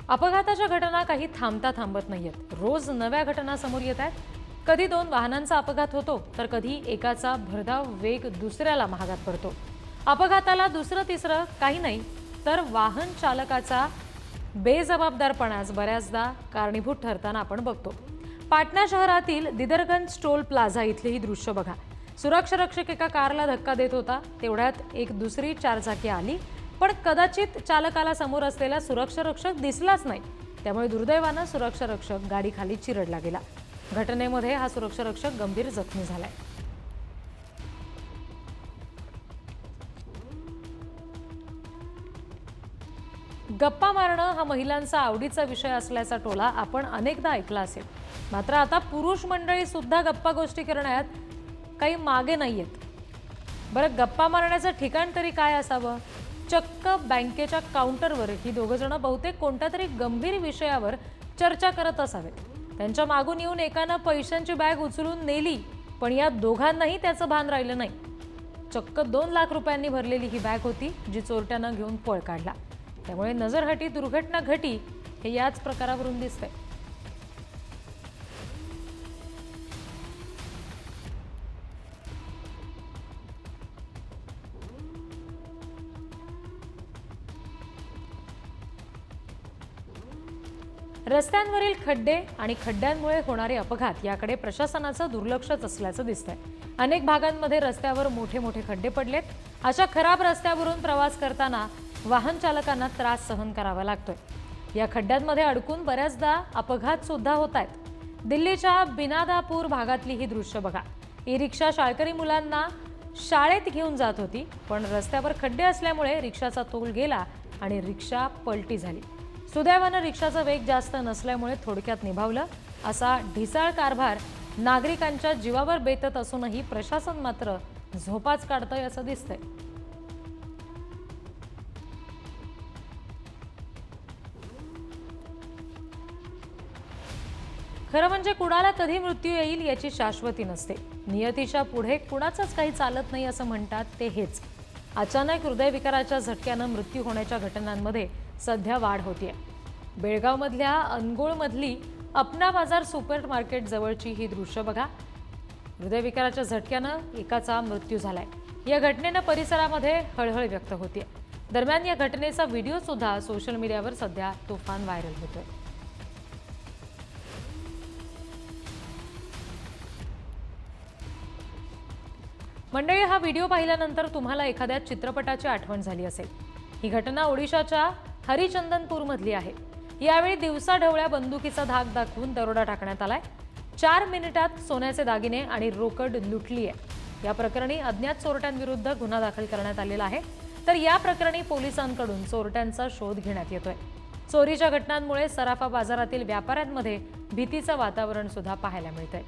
अपघाताच्या घटना काही थांबता थांबत नाहीयेत। रोज नव्या घटना समोर येत आहेत। कधी दोन वाहनांचा अपघात होतो तर कधी एकाचा भरधाव वेग दुसऱ्याला महागात पडतो। अपघाताला दुसरं तिसरं काही नाही तर वाहन चालकाचा बेजबाबदारपणाच बऱ्याचदा कारणीभूत ठरताना आपण बघतो। पाटणा शहरातील दिदरगंज टोल प्लाझा इथले ही दृश्य बघा। सुरक्षा रक्षक एका कारला धक्का देत होता, तेवढ्यात एक दुसरी चारचाकी आली, पण कदाचित चालकाला समोर असलेला सुरक्षा रक्षक दिसलाच नाही। त्यामुळे दुर्दैवाने सुरक्षा रक्षक गाडीखाली चिरडला गेला। घटनेमध्ये हा सुरक्षा रक्षक गंभीर जखमी झालाय। गप्पा मारणं हा महिलांचा आवडीचा विषय असल्याचा टोला आपण अनेकदा ऐकला असेल। मात्र आता पुरुष मंडळी सुद्धा गप्पा गोष्टी करण्यात काही मागे नाहीयेत। बरं, गप्पा मारण्याचं ठिकाण तरी काय असावं? चक्क बँकेच्या काउंटरवर ही दोघं जण बहुतेक कोणत्या तरी गंभीर विषयावर चर्चा करत असावेत। त्यांच्या मागून येऊन एकानं पैशांची बॅग उचलून नेली, पण या दोघांनाही त्याचं भान राहिलं नाही। चक्क 2 लाख रुपयांनी भरलेली ही बॅग होती, जी चोरट्यानं घेऊन पळ काढला। त्यामुळे नजरहटी दुर्घटना घटी हे याच प्रकारावरून दिसतंय। रस्त्यांवरील खड्डे आणि खड्ड्यांमुळे होणारे अपघात याकडे प्रशासनाचं दुर्लक्षच असल्याचं दिसतंय। अनेक भागांमध्ये रस्त्यावर मोठे मोठे खड्डे पडलेत। अशा खराब रस्त्यावरून प्रवास करताना वाहन चालकांना त्रास सहन करावा लागतोय। या खड्ड्यांमध्ये अडकून बऱ्याचदा अपघात सुद्धा होतायत। दिल्लीच्या बिनादापूर भागातली ही दृश्य बघा। ही रिक्षा शाळकरी मुलांना शाळेत घेऊन जात होती, पण रस्त्यावर खड्डे असल्यामुळे रिक्षाचा तोल गेला आणि रिक्षा पलटी झाली। सुदैवानं रिक्षाचा वेग जास्त नसल्यामुळे थोडक्यात निभावलं। असा ढिसाळ कारभार नागरिकांच्या जीवावर बेतत असूनही प्रशासन मात्र झोपाच काढतंय असं दिसतंय। खरं म्हणजे कुणाला कधी मृत्यू येईल याची शाश्वती नसते। नियतीच्या पुढे कुणाचंच काही चालत नाही असं म्हणतात ते हेच। अचानक हृदयविकाराच्या झटक्यानं मृत्यू होण्याच्या घटनांमध्ये सध्या वाढ होतीये। बेळगावमधल्या अनगोळमधली अपना बाजार सुपर मार्केट जवळची ही दृश्य बघा। हृदयविकाराच्या झटक्यानं एकाचा मृत्यू झालाय। या घटनेनं परिसरामध्ये हळहळ व्यक्त होतीये। दरम्यान या घटनेचा व्हिडिओ सुद्धा सोशल मीडियावर सध्या तुफान व्हायरल होतोय। मंडळी, हा व्हिडिओ पाहिल्यानंतर तुम्हाला एखाद्या चित्रपटाची आठवण झाली असेल। ही घटना ओडिशाच्या हरिचंदनपूरमधली आहे। यावेळी दिवसाढवळ्या बंदुकीचा धाक दाखवून दरोडा टाकण्यात आलाय। 4 मिनिटात सोन्याचे दागिने आणि रोकड लुटली आहे। या प्रकरणी अज्ञात चोरट्यांविरुद्ध गुन्हा दाखल करण्यात आलेला आहे। तर या प्रकरणी पोलिसांकडून चोरट्यांचा शोध घेण्यात येतोय। चोरीच्या घटनांमुळे सराफा बाजारातील व्यापाऱ्यांमध्ये भीतीचं वातावरण सुद्धा पाहायला मिळतंय।